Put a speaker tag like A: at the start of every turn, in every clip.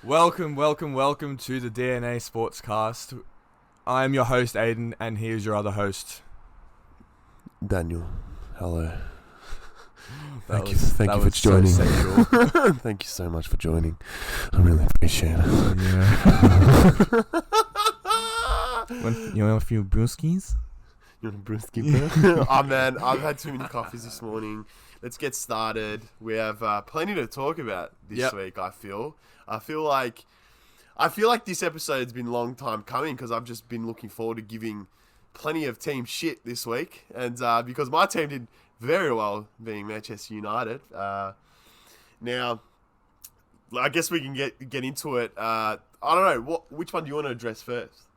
A: Welcome to the DNA Sportscast. I am your host, Aiden, and here's your other host,
B: Daniel. Hello. Thank you
A: that
B: for
A: was
B: joining.
A: So sexual.
B: Thank you so much for joining. I really appreciate it.
A: You want a few brewskis?
B: You want a brewski, bro? Oh man, I've had too many coffees this morning. Let's get started. We have plenty to talk about this week. I feel like this episode's been a long time coming because I've just been looking forward to giving plenty of team shit this week, and because my team did very well, being Manchester United. Now, I guess we can get into it. I don't know which one do you want to address first?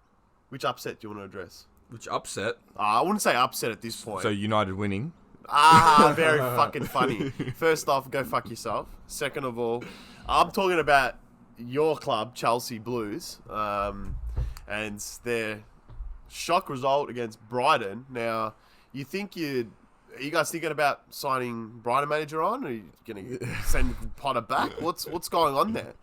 B: Which upset do you want to address?
A: Which upset?
B: I wouldn't say upset at this point.
A: So United winning.
B: Very fucking funny. First off, go fuck yourself. Second of all, I'm talking about your club, Chelsea Blues, and their shock result against Brighton. Now, are you guys thinking about signing Brighton manager on, or are you going to send Potter back? What's going on there?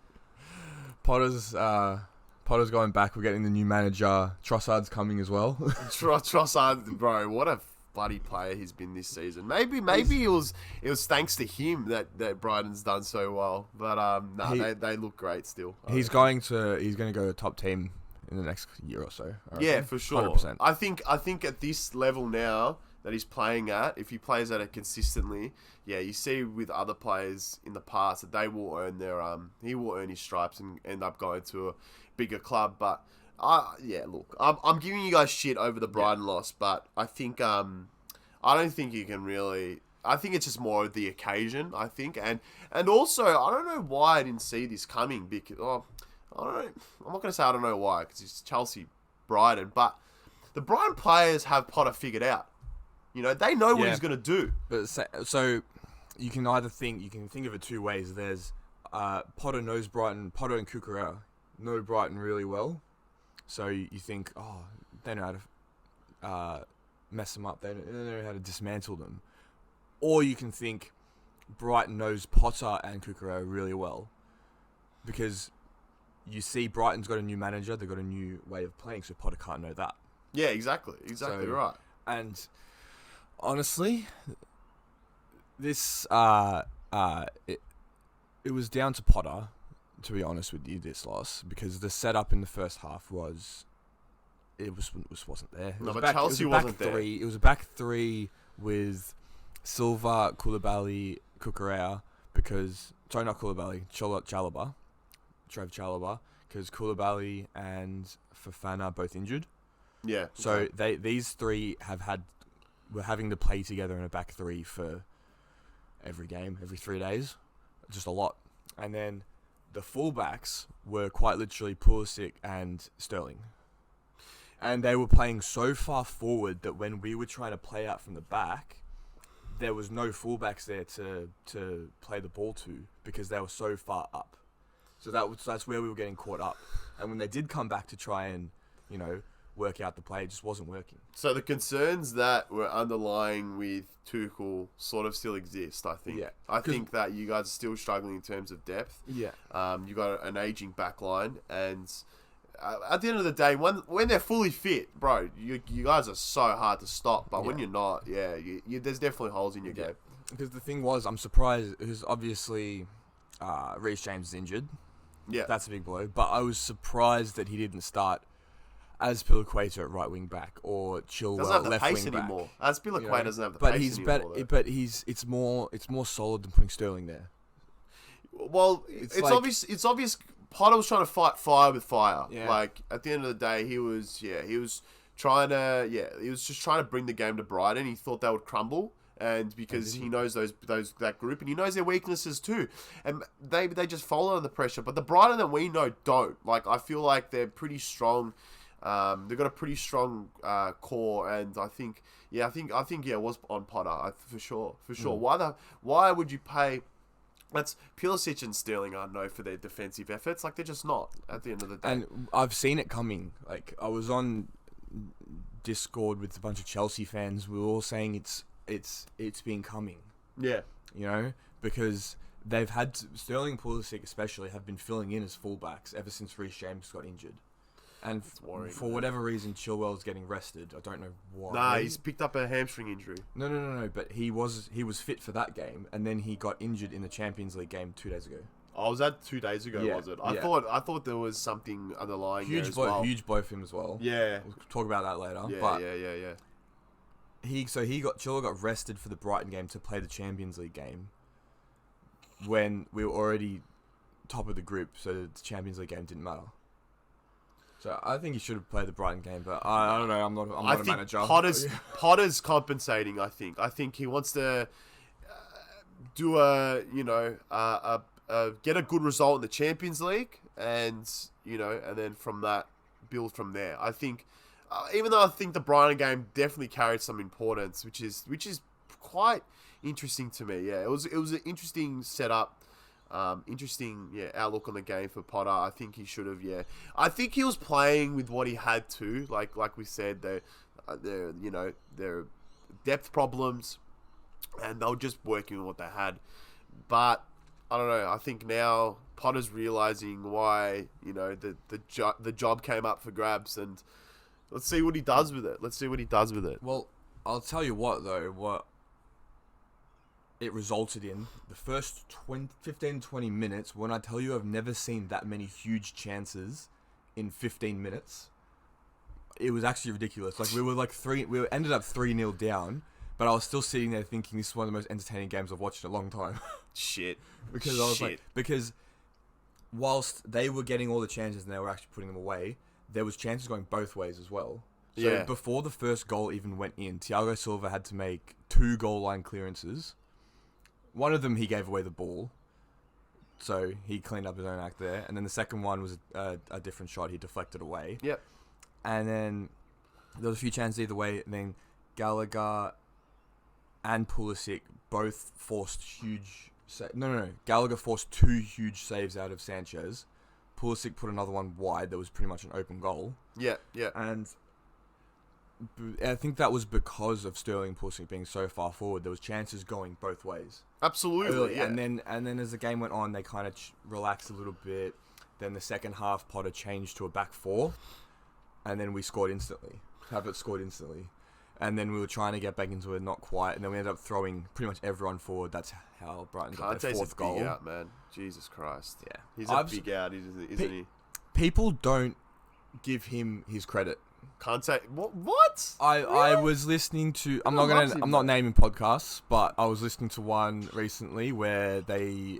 A: Potter's going back. We're getting the new manager. Trossard's coming as well.
B: Trossard, bro, what a bloody player he's been this season. Maybe it was thanks to him that Brighton's done so well. But they look great still.
A: He's going to go to top team in the next year or so.
B: Yeah, for sure.
A: 100%.
B: I think at this level now that he's playing at, if he plays at it consistently, yeah, you see with other players in the past that they will earn he will earn his stripes and end up going to a bigger club. But look, I'm giving you guys shit over the Brighton loss, but I think I don't think you can really. I think it's just more of the occasion. I think, and also I don't know why I didn't see this coming because I don't know. I'm not gonna say I don't know why because it's Chelsea, Brighton, but the Brighton players have Potter figured out. You know, they know what he's gonna do.
A: But so you can think of it two ways. There's Potter knows Brighton. Potter and Cucurella know Brighton really well. So you think, they know how to mess them up. They know how to dismantle them. Or you can think Brighton knows Potter and Cucurella really well. Because you see Brighton's got a new manager, they've got a new way of playing, so Potter can't know that.
B: Yeah, exactly right.
A: And honestly, this it was down to Potter, to be honest with you, this loss, because the setup in the first half wasn't there.
B: Chelsea wasn't there.
A: It was a back three with Silva, Koulibaly, Cucurella, not Koulibaly, Trev Chalobah, because Koulibaly and Fofana are both injured.
B: Yeah.
A: So these three were having to play together in a back three for every game, every 3 days, just a lot. And then the fullbacks were quite literally Pulisic and Sterling. And they were playing so far forward that when we were trying to play out from the back, there was no fullbacks there to play the ball to because they were so far up. So that's where we were getting caught up. And when they did come back to try and, work out the play, it just wasn't working.
B: So the concerns that were underlying with Tuchel sort of still exist, I think.
A: Yeah.
B: I think that you guys are still struggling in terms of depth.
A: Yeah.
B: You got an aging back line, and at the end of the day, when they're fully fit, bro, you guys are so hard to stop. But when you're not, there's definitely holes in your game.
A: Because the thing was, I'm surprised, because obviously Reece James is injured.
B: Yeah.
A: That's a big blow. But I was surprised that he didn't start Azpilicueta at right wing back or Chilwell
B: doesn't have the
A: left
B: pace
A: wing
B: anymore.
A: back.
B: Azpilicueta doesn't have the pace anymore.
A: But it's more solid than putting Sterling there.
B: Well, it's obvious. Potter was trying to fight fire with fire.
A: Yeah.
B: Like at the end of the day, he was trying to bring the game to Brighton. He thought they would crumble. And because he knows that group, and he knows their weaknesses too, and they just fall under the pressure. But the Brighton that we know don't. Like I feel like they're pretty strong. They've got a pretty strong core, and I think it was on Potter for sure. Why would you pay? That's Pulisic and Sterling aren't known for their defensive efforts. Like they're just not at the end of the day.
A: And I've seen it coming. Like I was on Discord with a bunch of Chelsea fans. We were all saying it's been coming.
B: Yeah.
A: Because they've had Sterling and Pulisic especially have been filling in as fullbacks ever since Reece James got injured. And for whatever reason, Chilwell's getting rested. I don't know why.
B: Nah, he's picked up a hamstring injury.
A: No. But he was fit for that game, and then he got injured in the Champions League game 2 days ago.
B: Oh, was that 2 days ago?
A: Yeah,
B: Was it? I thought there was something underlying. Huge
A: blow for him as well.
B: Yeah,
A: we'll talk about that later.
B: Yeah,
A: but
B: yeah.
A: Chilwell got rested for the Brighton game to play the Champions League game when we were already top of the group, so the Champions League game didn't matter. So I think he should have played the Brighton game, but I don't know. I'm not a manager.
B: Potter's compensating. I think he wants to do get a good result in the Champions League, and then from that build from there. I think, even though I think the Brighton game definitely carried some importance, which is quite interesting to me. Yeah, it was an interesting setup. Interesting outlook on the game for Potter. I think he should have. I think he was playing with what he had to. Like we said, their depth problems, and they were just working with what they had. But I don't know. I think now Potter's realizing why the job came up for grabs, and let's see what he does with it.
A: Well, I'll tell you what though. What it resulted in the first 15-20 minutes, when I tell you I've never seen that many huge chances in 15 minutes, it was actually ridiculous. Like, we ended up 3-0 down, but I was still sitting there thinking this is one of the most entertaining games I've watched in a long time. Because whilst they were getting all the chances and they were actually putting them away, there was chances going both ways as well. So before the first goal even went in, Thiago Silva had to make 2 goal line clearances. One of them, he gave away the ball, so he cleaned up his own act there. And then the second one was a different shot. He deflected away.
B: Yep.
A: And then there was a few chances either way. And then Gallagher and Pulisic both forced huge... Gallagher forced 2 huge saves out of Sanchez. Pulisic put another one wide that was pretty much an open goal.
B: Yeah.
A: And I think that was because of Sterling and Pulisic being so far forward. There was chances going both ways.
B: Absolutely,
A: and then as the game went on, they kind of relaxed a little bit. Then the second half, Potter changed to a back 4, and then we scored instantly. Havertz scored instantly, and then we were trying to get back into it, not quite, and then we ended up throwing pretty much everyone forward. That's how Brighton got their 4th goal.
B: Big out, man. Jesus Christ.
A: Yeah,
B: he's a big out, isn't he?
A: People don't give him his credit.
B: Kante, what?
A: I was listening to. I'm not naming podcasts, but I was listening to one recently where they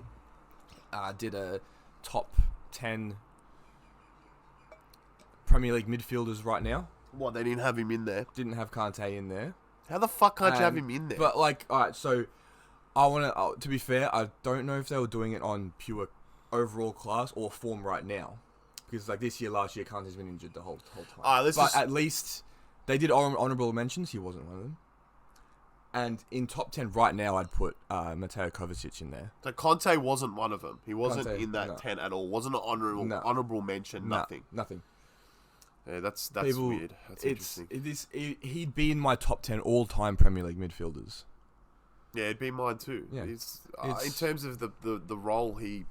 A: did a top 10 Premier League midfielders right now.
B: What, they didn't have him in there?
A: Didn't have Kante in there.
B: How the fuck can't you have him in there?
A: But alright, so I want to be fair. I don't know if they were doing it on pure overall class or form right now. Because this year, last year, Kante's been injured the whole time. At least they did honourable mentions. He wasn't one of them. And in top 10 right now, I'd put Mateo Kovacic in there.
B: So Conte wasn't one of them. He wasn't in that 10 at all. Wasn't an honourable mention. Nothing. Yeah, that's weird. That's interesting.
A: He'd be in my top 10 all-time Premier League midfielders.
B: Yeah, it'd be mine too.
A: Yeah.
B: In terms of the role he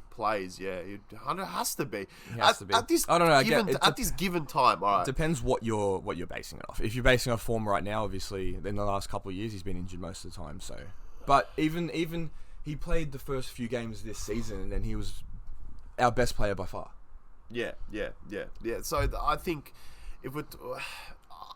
B: plays, it has to be. At this,
A: I don't know.
B: At this given time, all right.
A: Depends what you're basing it off. If you're basing it off form right now, obviously, in the last couple of years, he's been injured most of the time. So, but even he played the first few games this season, and then he was our best player by far.
B: Yeah. So I think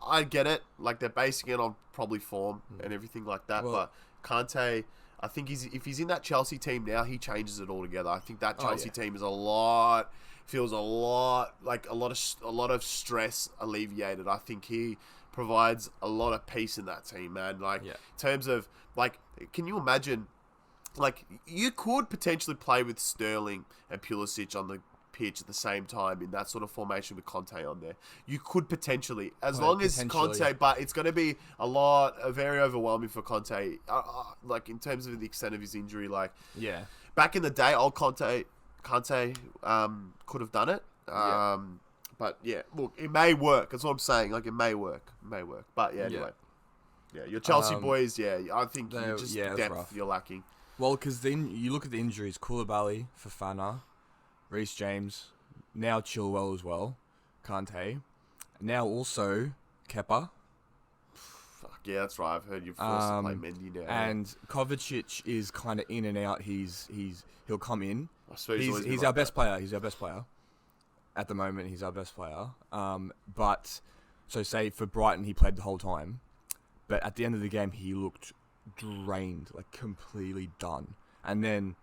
B: I get it. Like, they're basing it on probably form and everything like that, but Kante, I think if he's in that Chelsea team now, he changes it altogether. I think that Chelsea team is a lot of stress alleviated. I think he provides a lot of peace in that team, man. In terms of, can you imagine, you could potentially play with Sterling and Pulisic on the pitch at the same time in that sort of formation with Conte on there. You could potentially, as long as Conte, but it's going to be very overwhelming for Conte, in terms of the extent of his injury. Back in the day, old Conte could have done it. But look, it may work. That's what I'm saying. It may work. But anyway. Yeah, your Chelsea boys, I think depth you're lacking.
A: Well, because then you look at the injuries: Koulibaly, Fofana, Reece James, now Chilwell as well, Kante, now also Kepa.
B: Fuck yeah, that's right. I've heard you're forced to play Mendy now.
A: And Kovacic is kind of in and out. He'll come in.
B: I suppose
A: He's our best player. He's our best player at the moment. He's our best player. But so say for Brighton, he played the whole time, but at the end of the game, he looked drained, like completely done. And then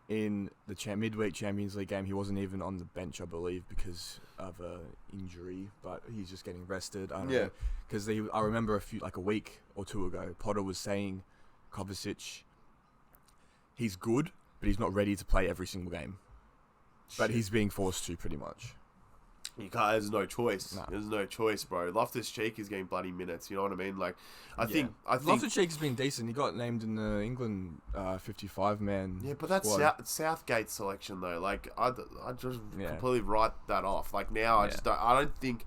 A: in the midweek Champions League game, he wasn't even on the bench, I believe, because of a injury. But he's just getting rested. I don't know. Because I remember a week or two ago, Potter was saying Kovacic, he's good, but he's not ready to play every single game. But he's being forced to, pretty much.
B: There's no choice.
A: No.
B: There's no choice, bro. Loftus-Cheek is getting bloody minutes. You know what I mean? Like, I think
A: Loftus-Cheek has been decent. He got named in the England 55-man.
B: Yeah, but that's Southgate's selection though. Like, I just completely write that off. Like now, I don't think.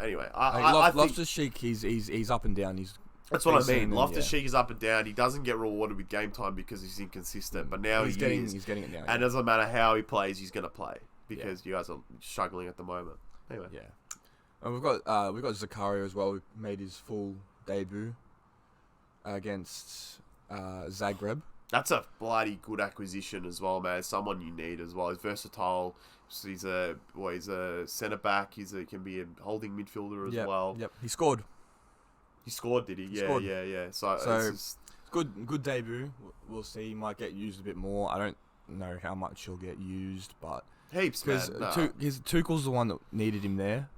B: Anyway, I think
A: Loftus-Cheek, he's up and down.
B: That's what I mean. Loftus-Cheek is up and down. He doesn't get rewarded with game time because he's inconsistent. But now he's getting
A: it now.
B: And it doesn't matter how he plays, he's going to play because you guys are struggling at the moment. Anyway,
A: and we've got Zakaria as well. Who made his full debut against Zagreb.
B: That's a bloody good acquisition as well, man. Someone you need as well. He's versatile. He's a centre back. He can be a holding midfielder as well.
A: Yep. He scored.
B: He scored, did he? Yeah. So it's
A: good debut. We'll see. He might get used a bit more. I don't know how much he'll get used, but
B: heaps, man.
A: Tuchel's the one that needed him there.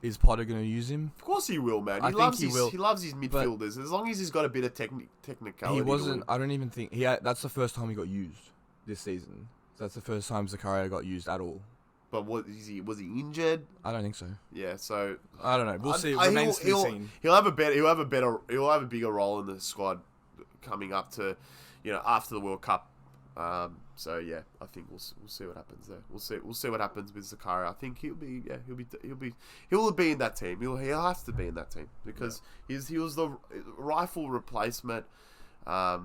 A: Is Potter going to use him?
B: Of course he will, man. He loves his midfielders. As long as he's got a bit of technicality.
A: He wasn't. I don't even think that's the first time he got used this season. So that's the first time Zakaria got used at all.
B: But was he injured?
A: I don't think so.
B: Yeah, so
A: I don't know. We'll see. It remains to be seen.
B: He'll have a bigger role in the squad coming up to, after the World Cup. So yeah, I think we'll see what happens there. We'll see what happens with Zakaria. I think he'll be in that team. He'll have to be in that team because he was the rifle replacement. I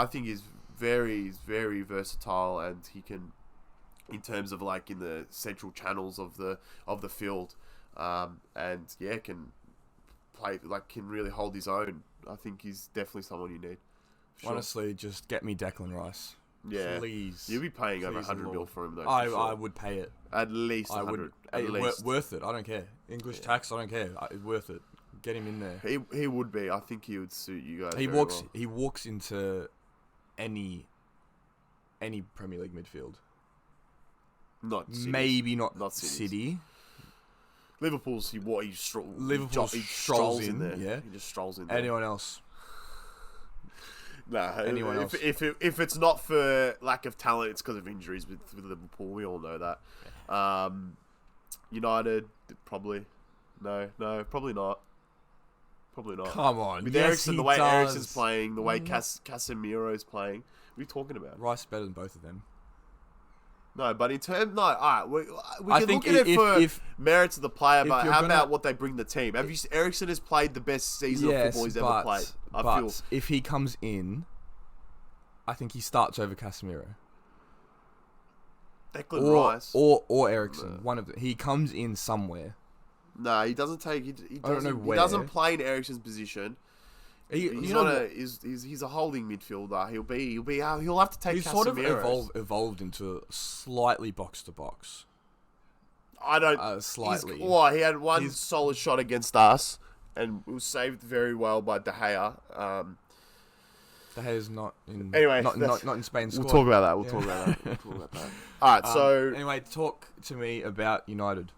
B: think he's very, very versatile and he can, in terms of like in the central channels of the field, can play can really hold his own. I think he's definitely someone you need.
A: Sure. Honestly, just get me Declan Rice.
B: Yeah,
A: please.
B: You'll be paying over 100 mil for him though.
A: I would pay it.
B: At least 100. At least.
A: Worth it. I don't care. English tax. I don't care. It's worth it. Get him in there.
B: He would be. I think he would suit you guys.
A: He walks into any Premier League midfield.
B: Not cities.
A: Maybe not City.
B: Liverpool's he strolls in there.
A: Yeah,
B: he just strolls in there.
A: Anyone else?
B: Nah, anyone else? If it's not for lack of talent, it's because of injuries with Liverpool. We all know that. Yeah. United probably probably not. Probably not.
A: Come on,
B: with Eriksen, the way Eriksen's playing, the way Casemiro's playing. What are you talking about?
A: Rice better than both of them.
B: No, but alright, we can look at it for merits of the player, but how about what they bring the team? Eriksen has played the best season of football he's ever played.
A: But if he comes in, I think he starts over Casemiro.
B: Declan Rice.
A: Or Eriksen. One of them. He comes in somewhere.
B: No, he doesn't take.
A: I don't know where.
B: He doesn't play in Eriksen's position. He's a holding midfielder. He'll have to take.
A: He's sort of evolved into slightly box to box.
B: I don't
A: slightly.
B: He had one solid shot against us, and it was saved very well by De Gea.
A: De Gea's not in.
B: Anyway,
A: not in Spain's squad.
B: We'll talk about that. We'll talk about that. All right. So
A: anyway, talk to me about United.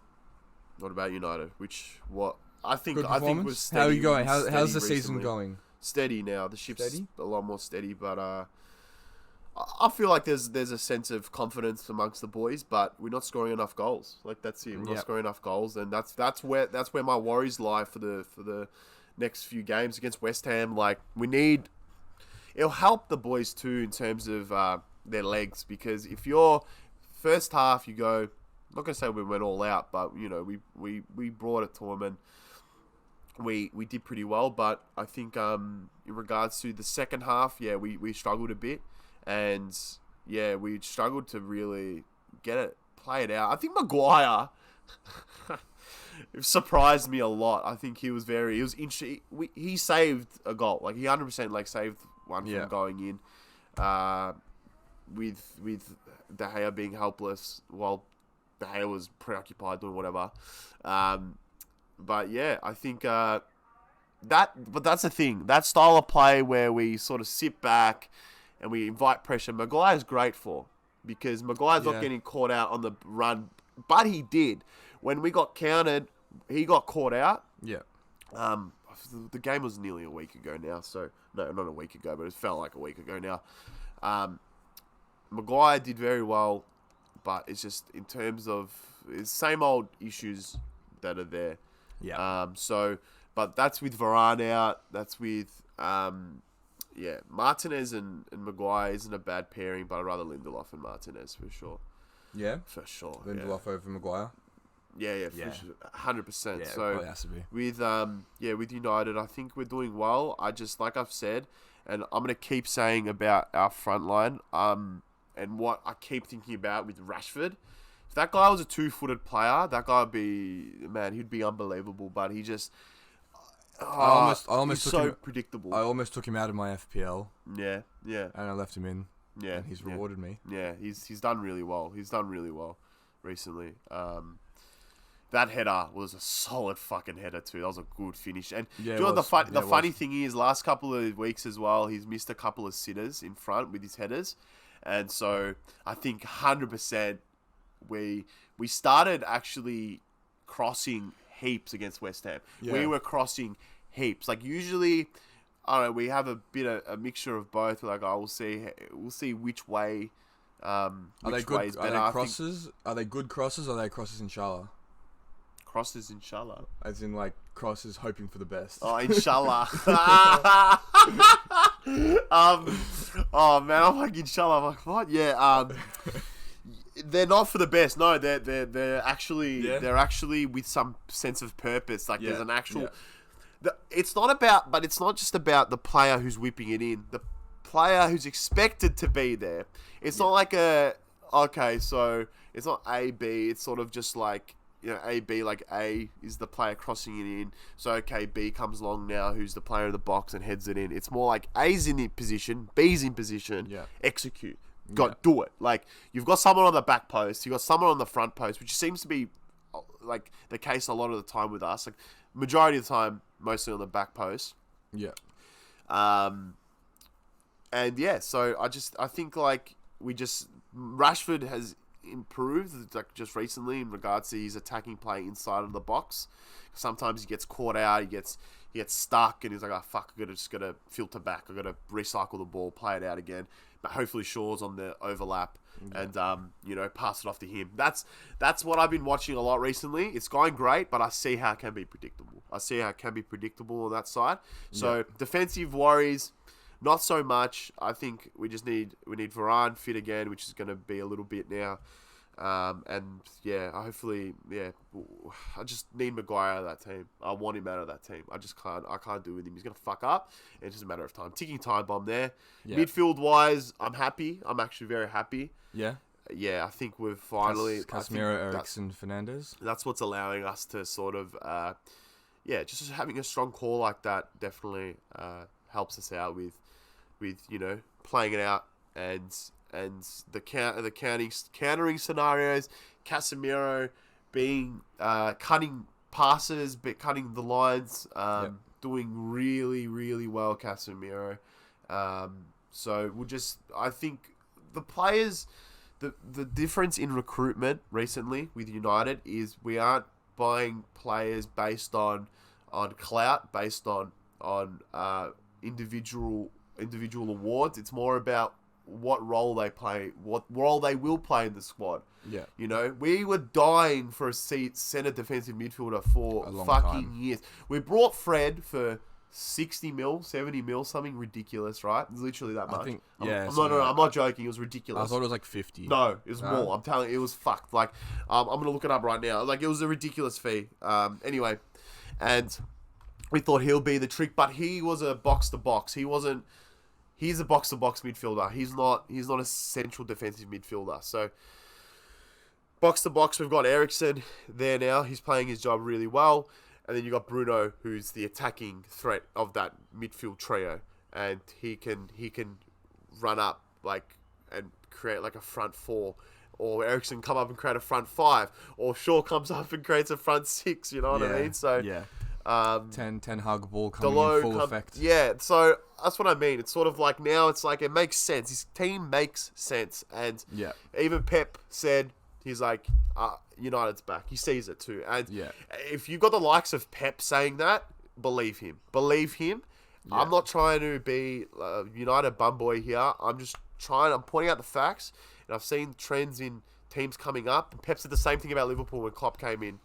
B: What about United? I think was steady.
A: How are you going? How's the season going?
B: Steady now. The ship's a lot more steady, but I feel like there's a sense of confidence amongst the boys, but we're not scoring enough goals. Like that's it. We're not scoring enough goals, and that's where my worries lie for the next few games against West Ham. Like it'll help the boys too in terms of their legs, because if you're first half you go, I'm not gonna say we went all out, but we brought it to them, and we did pretty well. But I think in regards to the second half, yeah, we struggled a bit, and yeah, we struggled to really play it out. I think Maguire surprised me a lot. I think he was interesting. He saved a goal, like he 100% like saved one from going in. With De Gea being helpless while De Gea was preoccupied doing whatever. But yeah, I think but that's the thing. That style of play where we sort of sit back and we invite pressure, Maguire's great for, because Maguire's not getting caught out on the run, but he did. When we got countered, he got caught out.
A: Yeah.
B: The game was nearly a week ago now, so no, not a week ago, but it felt like a week ago now. Maguire did very well, but it's just in terms of it's same old issues that are there.
A: Yeah.
B: But that's with Varane out. That's with Martinez and Maguire isn't a bad pairing, but I'd rather Lindelof and Martinez for sure.
A: Yeah.
B: For sure.
A: Lindelof over Maguire.
B: Yeah, for sure. 100%.
A: Yeah,
B: So
A: it probably has to be.
B: with United, I think we're doing well. I just, like I've said, and I'm gonna keep saying about our front line, and what I keep thinking about with Rashford. If that guy was a 2-footed player, that guy he'd be unbelievable. But he just,
A: I almost
B: he's
A: took
B: so
A: him,
B: predictable.
A: I almost took him out of my FPL.
B: Yeah.
A: And I left him in.
B: Yeah,
A: and he's rewarded me.
B: Yeah, he's done really well. He's done really well recently. That header was a solid fucking header too. That was a good finish. And the funny thing is, last couple of weeks as well, he's missed a couple of sitters in front with his headers, and so I think 100% we started actually crossing heaps against West Ham. Yeah. We were crossing heaps. Like usually, I don't know, we have a mixture of both. Like, we'll see which way. Are they good?
A: Are they crosses? Are they good crosses? Or are they crosses inshallah?
B: Crosses inshallah.
A: As in like crosses hoping for the best.
B: Oh, inshallah. Oh man, I'm like inshallah. I'm like what? Yeah. They're not for the best. No, they're actually with some sense of purpose. Like there's an actual. Yeah. It's not just about the player who's whipping it in. The player who's expected to be there. It's not like so it's not A, B. It's sort of just like, A, B, like A is the player crossing it in. So, okay, B comes along now, who's the player in the box and heads it in. It's more like A's in position, B's in position, execute. Do it. Like, you've got someone on the back post, you've got someone on the front post, which seems to be, like, the case a lot of the time with us. Like, majority of the time, mostly on the back post.
A: Yeah.
B: So I think, like, Rashford has improved like just recently in regards to his attacking play inside of the box. Sometimes he gets caught out, he gets stuck, and he's like, oh fuck, I gotta filter back, I gotta recycle the ball, play it out again. But hopefully Shaw's on the overlap and pass it off to him. That's what I've been watching a lot recently. It's going great, but I see how it can be predictable. On that side. So defensive worries, not so much. I think we need Varane fit again, which is going to be a little bit now. I just need Maguire out of that team. I want him out of that team. I can't do with him. He's going to fuck up. And it's just a matter of time. Ticking time bomb there. Yeah. Midfield wise, I'm happy. I'm actually very happy.
A: Yeah.
B: Yeah, I think we've finally...
A: Casemiro, Eriksen, Fernandes.
B: That's what's allowing us to sort of... just having a strong core like that definitely helps us out with playing it out and the countering scenarios. Casemiro being cutting passes, but cutting the lines, doing really, really well. Casemiro. So I think the players, the difference in recruitment recently with United is we aren't buying players based on clout, based on individual awards. It's more about what role they play, what role they will play in the squad. Yeah. We were dying for a centre defensive midfielder for fucking years. We brought Fred for 60 mil, 70 mil, something ridiculous, right? It's literally that much. I'm not joking. It was ridiculous.
A: I thought it was like 50.
B: No, it was more. I'm telling you, it was fucked. Like, I'm going to look it up right now. Like, it was a ridiculous fee. Anyway, and We thought he'll be the trick, but he was a box to box. He wasn't. He's a box to box midfielder. He's not a central defensive midfielder. So box to box, we've got Eriksen there now. He's playing his job really well, and then you got Bruno, who's the attacking threat of that midfield trio, and he can run up like and create like a front four. Or Eriksen come up and create a front five, or Shaw comes up and creates a front six. You know what I mean? So
A: Ten Hag ball coming in full effect.
B: Yeah, so that's what I mean. It's sort of like now it's like it makes sense. His team makes sense, and even Pep said he's like United's back. He sees it too, and if you've got the likes of Pep saying that, believe him. Yeah. I'm not trying to be a United bum boy here. I'm pointing out the facts. And I've seen trends in teams coming up. And Pep said the same thing about Liverpool when Klopp came in.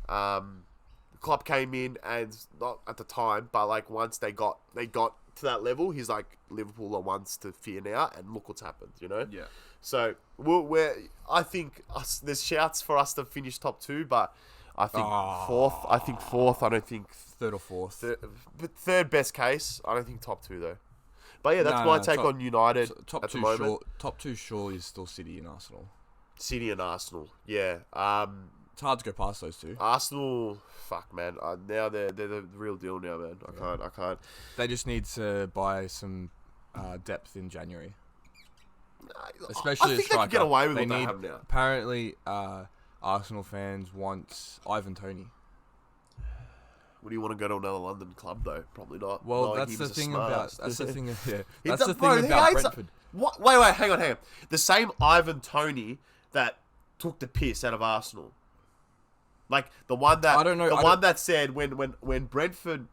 B: Klopp came in, and not at the time, but like once they got to that level, he's like, Liverpool are ones to fear now, and look what's happened, you know?
A: Yeah.
B: So I think there's shouts for us to finish top two, but I think fourth. I think fourth. I don't think
A: third or fourth.
B: Third best case. I don't think top two though. But yeah, that's my take on United
A: top
B: at
A: two
B: the moment.
A: Top two surely is still City and Arsenal.
B: City and Arsenal, yeah.
A: It's hard to go past those two.
B: Arsenal, fuck man. Now they're the real deal now, man. I can't.
A: They just need to buy some depth in January. Especially
B: I think they can get away with what they have now.
A: Apparently, Arsenal fans want Ivan Toney.
B: Would you want to go to another London club though? Probably not.
A: Well, that's the thing about Brentford.
B: What? Wait, hang on. The same Ivan Toney that took the piss out of Arsenal, like the one that one that said when Brentford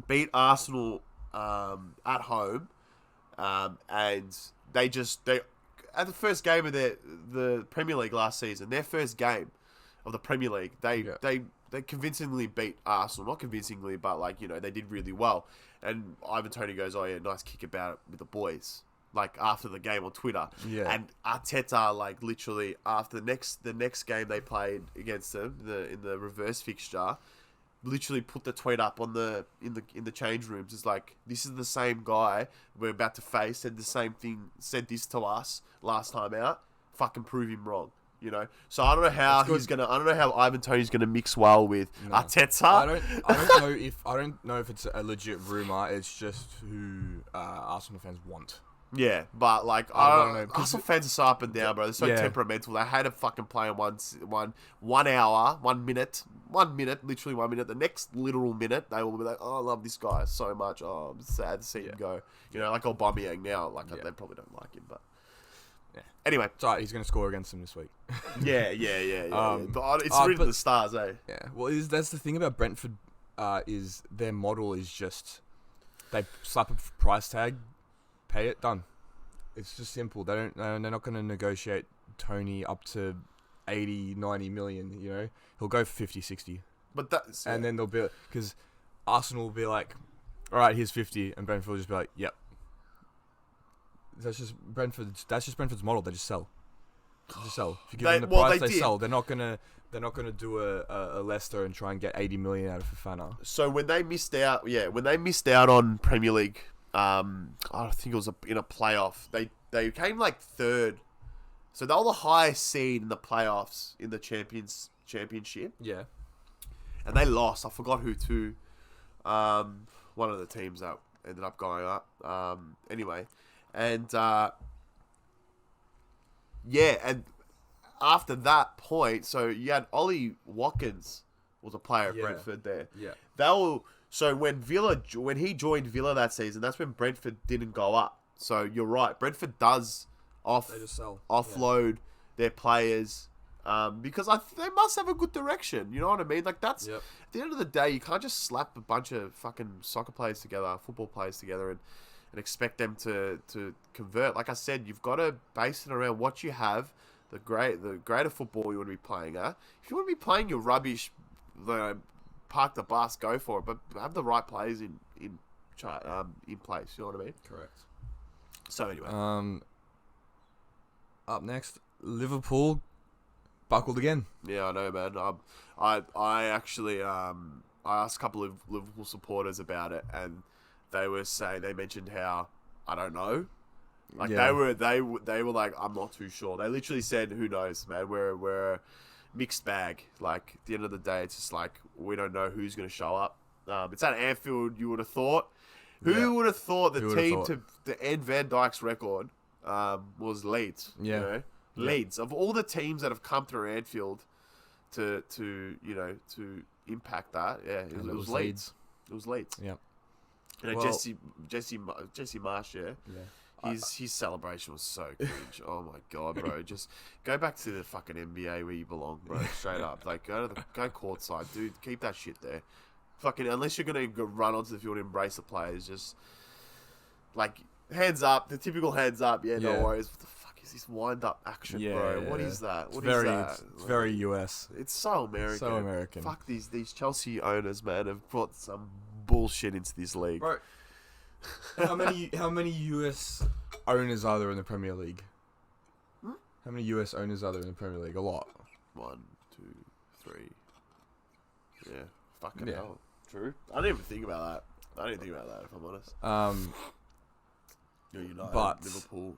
B: beat Arsenal at home, and they at the first game of the Premier League last season, their first game of the Premier League, they convincingly beat Arsenal. Not convincingly, but like, you know, they did really well. And Ivan Toney goes, "Oh yeah, nice kick about it with the boys." Like after the game on Twitter.
A: Yeah.
B: And Arteta, like literally after the next game they played against them, in the reverse fixture, literally put the tweet up on in the change rooms. It's like, this is the same guy we're about to face, said the same thing, said this to us last time out. Fucking prove him wrong. You know, so I don't know how I don't know how Ivan Toney's gonna mix well with Arteta.
A: I don't know if it's a legit rumor. It's just who Arsenal fans want.
B: Yeah, but like I don't know. Arsenal fans are so up and down, bro. They're so temperamental. They hate a fucking player one hour, 1 minute, literally 1 minute. The next literal minute, they will be like, "Oh, I love this guy so much. Oh, I'm sad to see him go." You know, like Aubameyang now. Like they probably don't like him, but.
A: Yeah.
B: Anyway,
A: it's alright. He's going to score against them this week.
B: Yeah. But it's written the stars, eh?
A: Yeah. Well, that's the thing about Brentford. Is their model is just they slap a price tag, pay it, done. It's just simple. They're not going to negotiate Toney up to 80, 90 million. You know, he'll go for 50, 60.
B: But that's
A: and then they'll be because Arsenal will be like, all right, here's 50, and Brentford will just be like, yep. That's just Brentford's model. They just sell. If you give them the price, they sell. They're not gonna do a Leicester and try and get 80 million out of Fofana.
B: So when they missed out on Premier League, I think it was in a playoff. They came like third, so they were the highest seed in the playoffs in the championship.
A: Yeah, and
B: they lost. I forgot who to. One of the teams that ended up going up. Anyway. And, and after that point, so you had Ollie Watkins was a player of Brentford there. Yeah. So when he joined Villa that season, that's when Brentford didn't go up. So you're right. Brentford does offload their players, because they must have a good direction. You know what I mean? Like that's, at the end of the day, you can't just slap a bunch of fucking soccer players together, football players together, and expect them to convert. Like I said, you've got to base it around what you have, the greater football you want to be playing at. If you want to be playing your rubbish, park the bus, go for it, but have the right players in place. You know what I mean?
A: Correct.
B: So anyway,
A: up next, Liverpool buckled again.
B: Yeah, I know, man. I actually I asked a couple of Liverpool supporters about it, and they mentioned how I don't know. Like they were like, I'm not too sure. They literally said, who knows, man. We're a mixed bag. Like at the end of the day, it's just like we don't know who's going to show up. It's at Anfield. You would have thought. Who would have thought the team to end Van Dijk's record was Leeds?
A: Yeah.
B: You know? Leeds, of all the teams that have come through Anfield to impact that, it was Leeds. It was Leeds.
A: Yeah.
B: You know, Jesse Marsh,
A: Yeah.
B: his celebration was so cringe. Oh my god, bro! Just go back to the fucking NBA where you belong, bro. Straight up, like go courtside, dude. Keep that shit there. Fucking unless you're gonna go run onto the field and embrace the players, just like hands up, the typical hands up. Yeah, no worries. What the fuck is this wind up action, bro? What is that? What is that?
A: It's very US.
B: It's so American.
A: So American.
B: Fuck these Chelsea owners, man, have brought some bullshit into this league.
A: Bro, how many US owners are there in the Premier League? How many US owners are there in the Premier League? A lot.
B: 1, 2, 3. Yeah. Fucking hell. True. I didn't even think about that. If I'm honest. United,
A: but
B: Liverpool.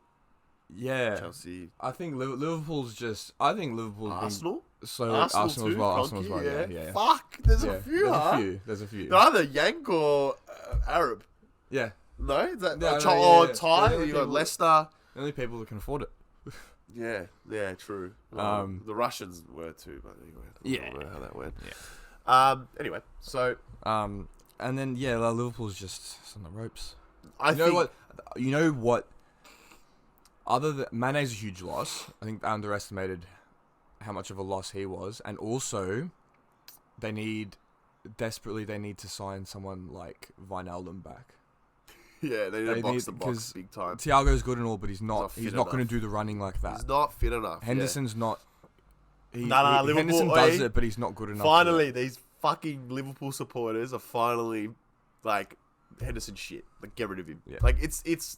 A: Yeah.
B: Chelsea.
A: I think Liverpool's just. I think Liverpool's
B: Arsenal.
A: Arsenal as well. Arsenal as well. Yeah.
B: Fuck. There's a few.
A: There's a few.
B: They're either Yank or Arab.
A: Yeah.
B: No, is that
A: Thai?
B: You got Leicester.
A: The only people that can afford it.
B: Yeah, true. The Russians were too, but anyway. I don't know how that went.
A: Yeah.
B: Anyway, so.
A: And then Liverpool's just on the ropes. You know what? Other than Mane's a huge loss. I think they underestimated how much of a loss he was, and also they desperately need to sign someone like Wijnaldum back.
B: Yeah, they need to box the box big time.
A: Thiago's good and all, but he's not going to do the running like that.
B: He's not fit enough.
A: Henderson's not.
B: Liverpool,
A: Henderson does it, but he's not good enough.
B: Finally, these fucking Liverpool supporters are finally like Henderson shit. Like, get rid of him.
A: Yeah.
B: Like, it's.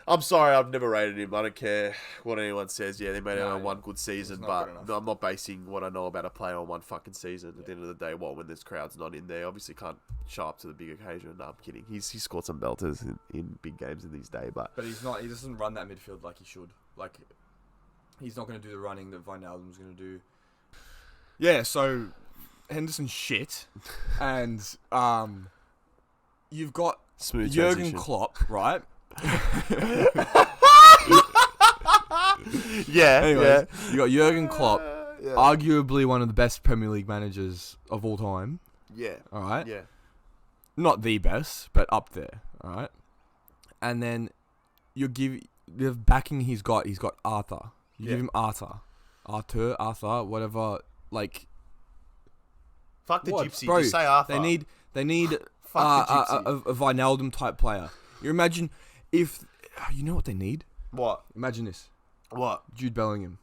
B: I'm sorry, I've never rated him. I don't care what anyone says. Yeah, they made it on one good season, but I'm not basing what I know about a player on one fucking season. At the end of the day, when this crowd's not in there, obviously can't show up to the big occasion. No, I'm kidding. He scored some belters in big games in these days, but
A: he's not. He doesn't run that midfield like he should. Like, he's not going to do the running that Wijnaldum's going to do. Yeah, so Henderson's shit, and you've got
B: smooth
A: Jurgen Klopp, right? Anyways, you got Jurgen Klopp, arguably one of the best Premier League managers of all time.
B: Yeah.
A: All right.
B: Yeah.
A: Not the best, but up there. All right. And then the backing he's got Arthur. You give him Arthur, whatever. Like,
B: fuck the gypsy. Bro, just say Arthur.
A: They need a Wijnaldum type player. You imagine if you know what they need.
B: What?
A: Imagine this.
B: What?
A: Jude Bellingham.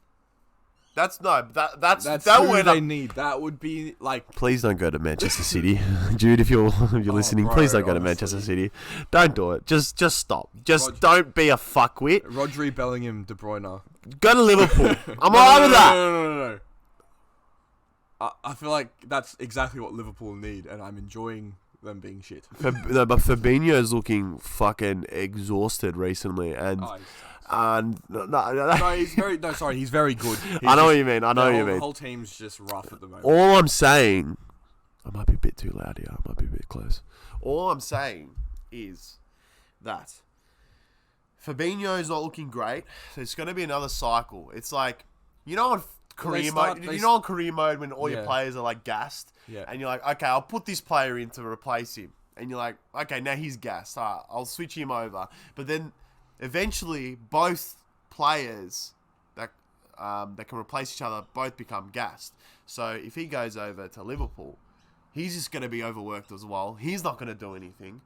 B: That's
A: who they need. That would be like.
B: Please don't go to Manchester City, Jude. If you're listening, bro, please don't go to Manchester City. Don't do it. Just stop. Don't be a fuckwit.
A: Rodri, Bellingham, De Bruyne.
B: Go to Liverpool. I'm alright with that.
A: No. I feel like that's exactly what Liverpool need, and I'm enjoying them being shit.
B: But Fabinho's looking fucking exhausted recently, and.
A: He's very good.
B: I know what you mean.
A: The whole team's just rough at the moment.
B: All I'm saying, I might be a bit too loud here. I might be a bit close. All I'm saying is that Fabinho's not looking great. So it's going to be another cycle. It's like, on career mode. On career mode when all your players are like gassed, and you're like, okay, I'll put this player in to replace him, and you're like, okay, now he's gassed. All right, I'll switch him over, but then. Eventually, both players that can replace each other both become gassed. So if he goes over to Liverpool, he's just going to be overworked as well. He's not going to do anything.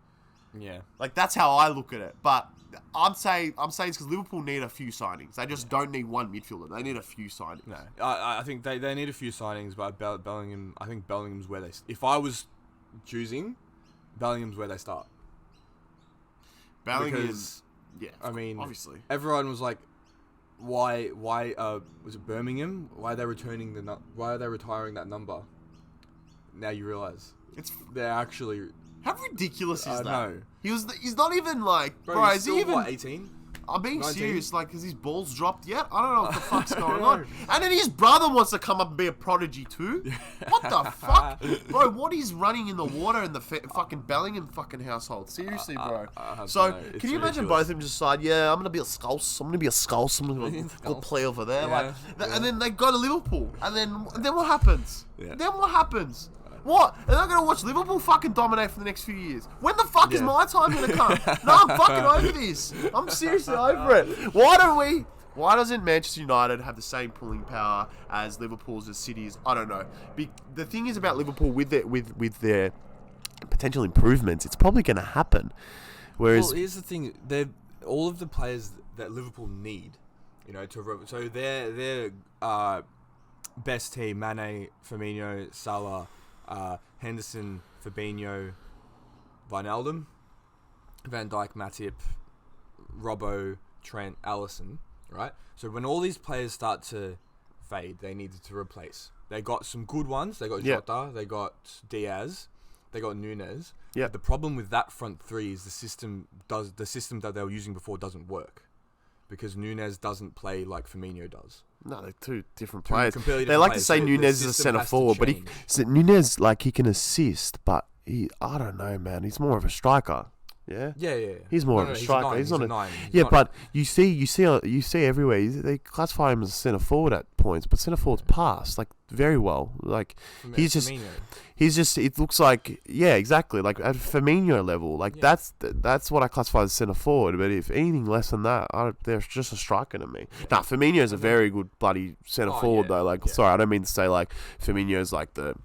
A: Yeah,
B: like that's how I look at it. But I'm saying it's because Liverpool need a few signings. They just don't need one midfielder. They need a few signings.
A: No, I think they need a few signings. But Bellingham, I think Bellingham's where they. If I was choosing, Bellingham's where they start.
B: Bellingham's. Yeah,
A: I mean,
B: obviously,
A: everyone was like, "Why? Was it Birmingham? Why are they retiring that number? now you realise
B: It's
A: they're actually.
B: how ridiculous is that?
A: No.
B: He's not even like, bro.
A: He's
B: Is he
A: still,
B: even?
A: what, 18?
B: I'm being
A: 19?
B: serious, like, has his balls dropped yet? I don't know what the fuck's going on. And then his brother wants to come up and be a prodigy too. What the fuck? Bro, what is running in the water in the fucking Bellingham fucking household? Seriously, bro. So, can you imagine both of them just decide, yeah, I'm going to be a skulls, I'm going to be a skulls, I'm going to go play over there.
A: Yeah,
B: And then they go to Liverpool. And then what happens?
A: Yeah.
B: Then what happens? What? Are they going to watch Liverpool fucking dominate for the next few years? When the fuck is my time going to come? No, I'm fucking over this. I'm seriously over it. Why doesn't Manchester United have the same pulling power as Liverpool's, as City's? I don't know. The thing is about Liverpool with their potential improvements, it's probably going to happen. Whereas,
A: well, here's the thing: all of the players that Liverpool need, so their best team: Mane, Firmino, Salah, Henderson, Fabinho, Wijnaldum, Van Dijk, Matip, Robbo, Trent, Alisson. Right. So when all these players start to fade, they needed to replace. They got some good ones. They got Jota. They got Diaz. They got Nunes.
B: Yeah.
A: The problem with that front three is the system that they were using before doesn't work, because Nunes doesn't play like Firmino does.
B: No, they're two different players.
A: Completely
B: They
A: different
B: like
A: players.
B: to say
A: So
B: Nunes is a centre forward, but Nunes, like, he can assist, but I don't know, man. He's more of a striker. Yeah.
A: Yeah.
B: He's more of a striker. He's not a 9. Yeah, but you see everywhere. They classify him as a centre forward at points, but centre forwards pass like very well. Like he's just. It looks like, yeah, exactly, like at Firmino level, like that's what I classify as centre forward. But if anything less than that, there's just a striker to me. Yeah. Nah, Firmino is a very good bloody centre forward though. Like, sorry, I don't mean to say like Firmino is like the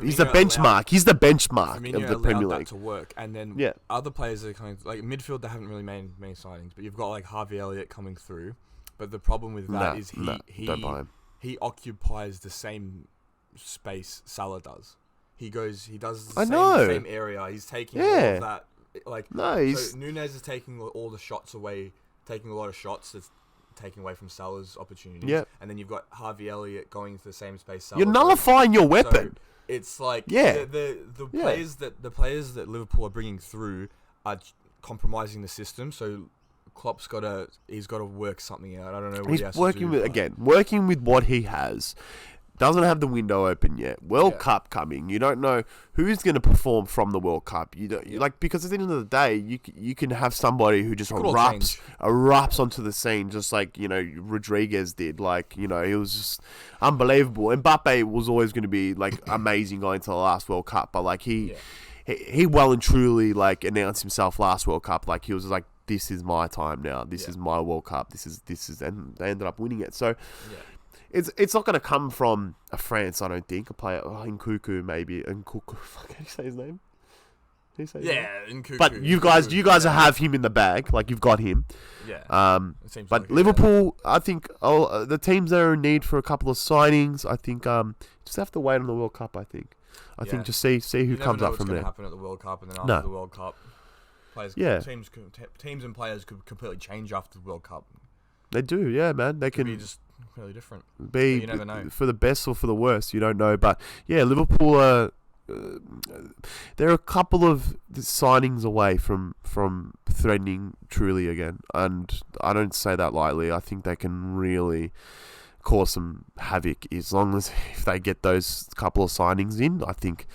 B: he's the benchmark. He's the benchmark of the Premier League.
A: That to work, and then other players are kind of like midfield. They haven't really made many signings, but you've got like Harvey Elliott coming through. But the problem with that is he occupies the same space Salah does. He does the same area. He's taking all of that. So Nunes is taking all the shots away, taking a lot of shots. That's taking away from Salah's opportunities. Yep. And then you've got Harvey Elliott going to the same space. Salah
B: You're nullifying your weapon.
A: So it's like the players that Liverpool are bringing through are compromising the system. So Klopp's got to work something out. I don't know what he has
B: working
A: to do.
B: Working with what he has. Doesn't have the window open yet. World Cup coming. You don't know who's going to perform from the World Cup. You don't like, because at the end of the day, you can have somebody who just erupts onto the scene, just like Rodriguez did. Like he was just unbelievable. Mbappe was always going to be like amazing going to the last World Cup, but like he well and truly like announced himself last World Cup. Like he was like, this is my time now. This is my World Cup. This is, and they ended up winning it. So. Yeah. It's not going to come from a France, I don't think. A player, Nkuku maybe. Nkuku, fuck, how do you say his name?
A: Nkuku.
B: But you guys have him in the bag, like you've got him.
A: Yeah.
B: But like Liverpool, I think, the teams that are in need for a couple of signings. I think just have to wait on the World Cup. I think just see who comes up from there.
A: Happen at the World Cup, and then after the World Cup, teams and players could completely change after the World Cup.
B: They do, yeah, man. They can
A: be just really different.
B: Be you never know. For the best or for the worst, you don't know. But yeah, Liverpool they're a couple of signings away from threatening truly again, and I don't say that lightly. I think they can really cause some havoc as long as if they get those couple of signings in. I think.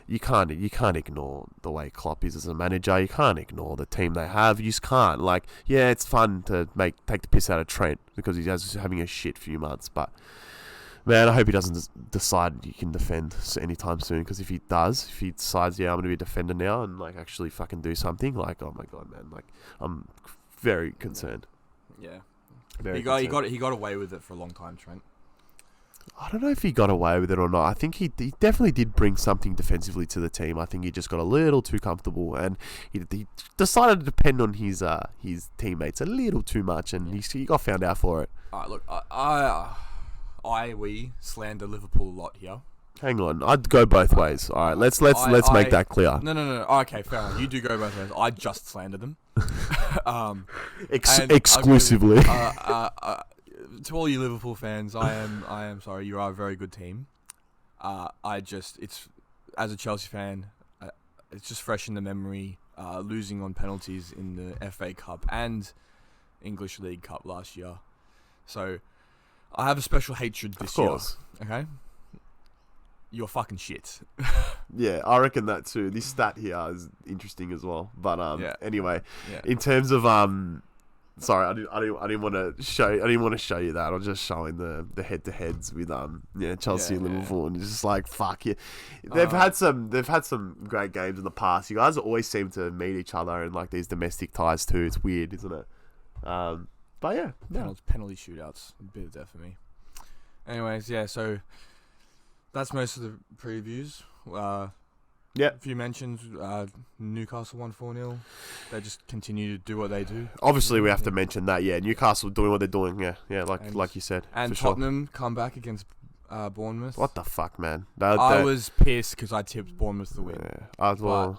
B: You can't ignore the way Klopp is as a manager. You can't ignore the team they have. You just can't. Like, yeah, it's fun to take the piss out of Trent because he's having a shit few months. But man, I hope he doesn't decide he can defend anytime soon. Because if he decides, I'm going to be a defender now and like actually fucking do something, like, oh my god, man, like I'm very concerned.
A: Yeah, he got away with it for a long time, Trent.
B: I don't know if he got away with it or not. I think he definitely did bring something defensively to the team. I think he just got a little too comfortable, and he decided to depend on his teammates a little too much, and he got found out for it.
A: All right, look, we slander Liverpool a lot here.
B: Hang on, I'd go both ways. All right, let's make that clear.
A: No. Okay, fair enough. You do go both ways. I just slander them.
B: Exclusively.
A: To all you Liverpool fans, I am sorry. You are a very good team. It's as a Chelsea fan, it's just fresh in the memory, losing on penalties in the FA Cup and English League Cup last year. So I have a special hatred this year. Okay? You're fucking shit.
B: Yeah, I reckon that too. This stat here is interesting as well. But anyway, in terms of sorry, I didn't want to show you that. I was just showing the head to heads with Chelsea and Liverpool, and it's just like fuck yeah. They've had some great games in the past. You guys always seem to meet each other in like these domestic ties too. It's weird, isn't it? But yeah,
A: penalty shootouts, a bit of death for me. Anyways, so that's most of the previews. A few mentions. Newcastle won 4-0. They just continue to do what they do.
B: Obviously, we have to mention that. Yeah, Newcastle doing what they're doing. Yeah, like you said.
A: And Tottenham come back against Bournemouth.
B: What the fuck, man?
A: I was pissed because I tipped Bournemouth to win.
B: Yeah,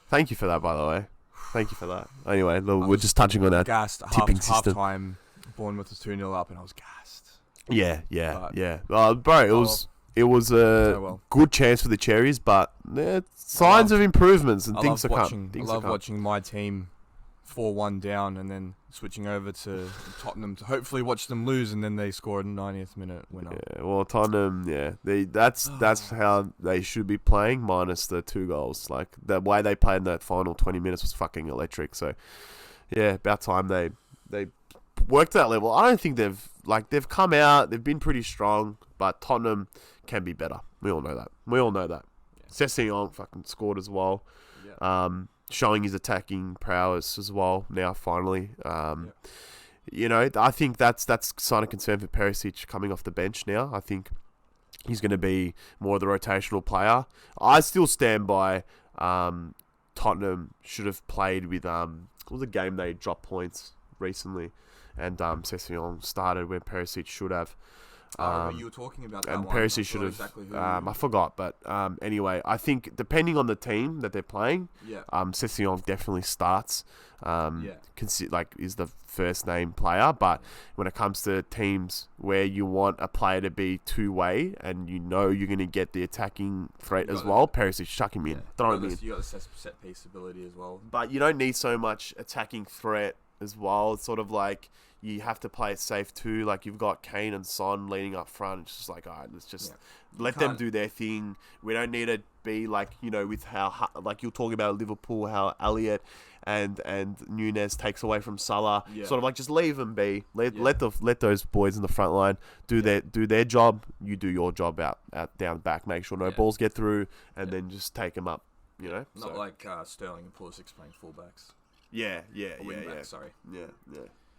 B: thank you for that, by the way. Thank you for that. Anyway, we're just touching on that tipping system.
A: Half-time, Bournemouth was 2-0 up, and I was gassed.
B: Yeah. Bro, it was a good chance for the Cherries, but signs of improvements and things are coming.
A: I love watching my team 4-1 down and then switching over to Tottenham to hopefully watch them lose, and then they scored a 90th minute winner.
B: Yeah, well, Tottenham, that's how they should be playing, minus the 2 goals. Like, the way they played in that final 20 minutes was fucking electric. So, yeah, about time they worked to that level. I don't think they've come out, they've been pretty strong, but Tottenham can be better. We all know that. Yeah. Sessegnon fucking scored as well. Yeah. Showing his attacking prowess as well now, finally. I think that's sign of concern for Perisic coming off the bench now. I think he's going to be more of the rotational player. I still stand by Tottenham should have played with what was the game they dropped points recently, and Sessegnon started when Perisic should have.
A: You were talking about that
B: and
A: one.
B: Perisic should have. Exactly I forgot, but anyway, I think depending on the team that they're playing, Sessegnon definitely starts. Is the first name player, but when it comes to teams where you want a player to be two-way and you know you're going to get the attacking threat as well, Perisic, chuck him in, throw him in.
A: You got the set piece ability as well,
B: but you don't need so much attacking threat as well. It's sort of like you have to play it safe too. Like, you've got Kane and Son leading up front. It's just like, all right, let's just let them do their thing. We don't need to be like, with how, like you're talking about Liverpool, how Elliott and Nunez takes away from Salah. Yeah. Sort of like, just leave them be. Let those boys in the front line do their job. You do your job out down back. Make sure no balls get through, and then just take them up.
A: Not like Sterling and Pulisic playing fullbacks.
B: Yeah.
A: Sorry.
B: Yeah.